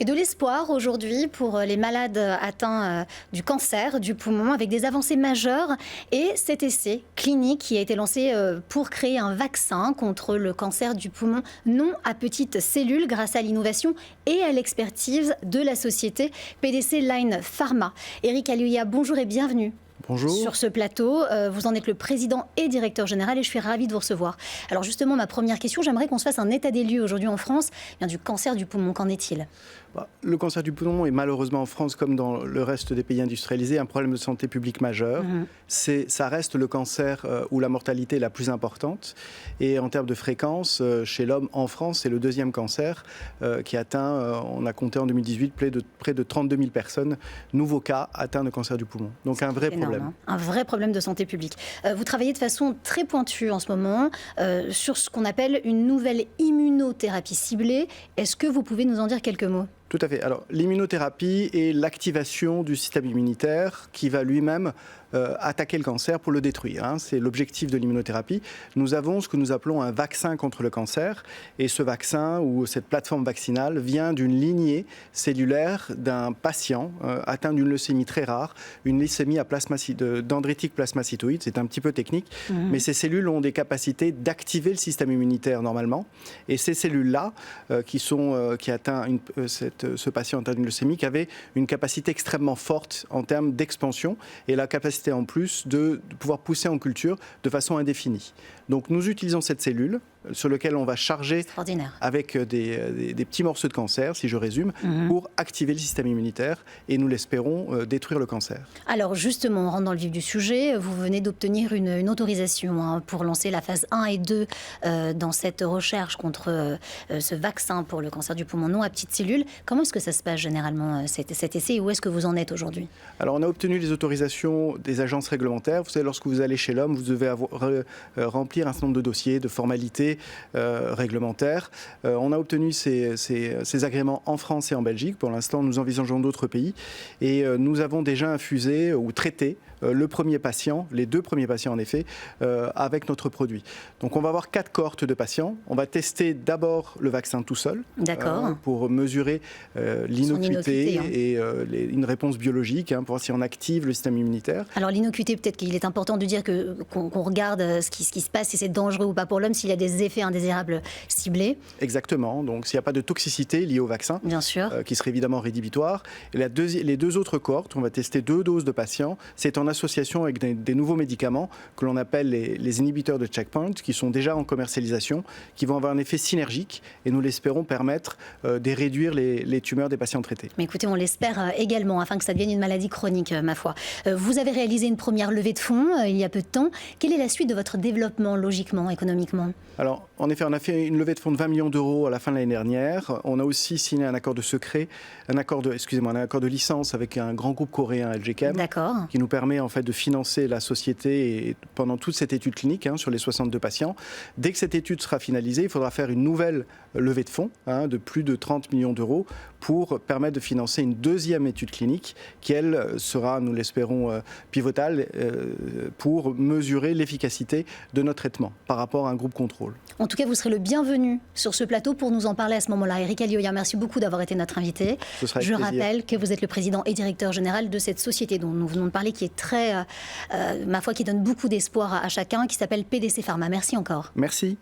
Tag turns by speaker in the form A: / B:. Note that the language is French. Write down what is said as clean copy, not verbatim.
A: Et de l'espoir aujourd'hui pour les malades atteints du cancer du poumon avec des avancées majeures et cet essai clinique qui a été lancé pour créer un vaccin contre le cancer du poumon non à petites cellules grâce à l'innovation et à l'expertise de la société PDC Line Pharma. Eric Alioia, bonjour et bienvenue.
B: Bonjour.
A: Sur ce plateau, vous en êtes le président et directeur général et je suis ravie de vous recevoir. Alors justement, ma première question, j'aimerais qu'on se fasse un état des lieux aujourd'hui en France du cancer du poumon. Qu'en est-il ?
B: Le cancer du poumon est malheureusement en France, comme dans le reste des pays industrialisés, un problème de santé publique majeur. Ça reste le cancer où la mortalité est la plus importante. Et en termes de fréquence, chez l'homme en France, c'est le deuxième cancer qui atteint, on a compté en 2018, près de 32 000 personnes, nouveaux cas atteints de cancer du poumon. Donc un vrai problème.
A: Un vrai problème de santé publique. Vous travaillez de façon très pointue en ce moment sur ce qu'on appelle une nouvelle immunothérapie ciblée. Est-ce que vous pouvez nous en dire quelques mots ?
B: Tout à fait. Alors, l'immunothérapie est l'activation du système immunitaire qui va lui-même attaquer le cancer pour le détruire. C'est l'objectif de l'immunothérapie. Nous avons ce que nous appelons un vaccin contre le cancer. Et ce vaccin ou cette plateforme vaccinale vient d'une lignée cellulaire d'un patient atteint d'une leucémie très rare, une leucémie dendritique plasmacytoïde. C'est un petit peu technique, mais ces cellules ont des capacités d'activer le système immunitaire normalement. Et ces cellules-là, qui atteint ce patient atteint d'une leucémie, qui avait une capacité extrêmement forte en termes d'expansion et la capacité en plus de pouvoir pousser en culture de façon indéfinie. Donc nous utilisons cette cellule sur laquelle on va charger avec des petits morceaux de cancer, si je résume, pour activer le système immunitaire et nous l'espérons détruire le cancer.
A: Alors justement, on rentre dans le vif du sujet. Vous venez d'obtenir une autorisation pour lancer la phase 1 et 2 dans cette recherche contre ce vaccin pour le cancer du poumon non à petites cellules. Comment est-ce que ça se passe généralement cet essai et où est-ce que vous en êtes aujourd'hui ?
B: Alors on a obtenu les autorisations des agences réglementaires. Vous savez, lorsque vous allez chez l'homme, vous devez remplir un certain nombre de dossiers, de formalités réglementaires. On a obtenu ces agréments en France et en Belgique. Pour l'instant, nous envisageons d'autres pays. Et nous avons déjà infusé ou traité le premier patient, les 2 premiers patients en effet, avec notre produit. Donc on va avoir 4 cohortes de patients. On va tester d'abord le vaccin tout seul pour mesurer l'innocuité et une réponse biologique, pour voir si on active le système immunitaire.
A: Alors l'innocuité, peut-être qu'il est important de dire qu'on regarde ce qui se passe, si c'est dangereux ou pas pour l'homme, s'il y a des effets indésirables ciblés.
B: Exactement, donc s'il n'y a pas de toxicité liée au vaccin, bien sûr, qui serait évidemment rédhibitoire. Et les 2 autres cohortes, on va tester 2 doses de patients. C'est en association avec des nouveaux médicaments que l'on appelle les inhibiteurs de checkpoint, qui sont déjà en commercialisation, qui vont avoir un effet synergique et nous l'espérons permettre de réduire les tumeurs des patients traités.
A: Mais écoutez, on l'espère également, afin que ça devienne une maladie chronique, ma foi. Vous avez réalisé une première levée de fonds il y a peu de temps. Quelle est la suite de votre développement, logiquement, économiquement ?
B: Alors, en effet, on a fait une levée de fonds de 20 millions d'euros à la fin de l'année dernière. On a aussi signé un accord de secret, un accord de licence avec un grand groupe coréen, LG Chem, qui nous permet en fait de financer la société pendant toute cette étude clinique sur les 62 patients. Dès que cette étude sera finalisée, il faudra faire une nouvelle levée de fonds de plus de 30 millions d'euros pour permettre de financer une deuxième étude clinique qui, elle, sera, nous l'espérons, pivotale pour mesurer l'efficacité de notre traitement par rapport à un groupe contrôle.
A: En tout cas, vous serez le bienvenu sur ce plateau pour nous en parler à ce moment-là. Eric Alioia, merci beaucoup d'avoir été notre invité. Je rappelle que vous êtes le président et directeur général de cette société dont nous venons de parler, qui est très, ma foi, qui donne beaucoup d'espoir à chacun, qui s'appelle PDC Pharma. Merci encore.
B: Merci.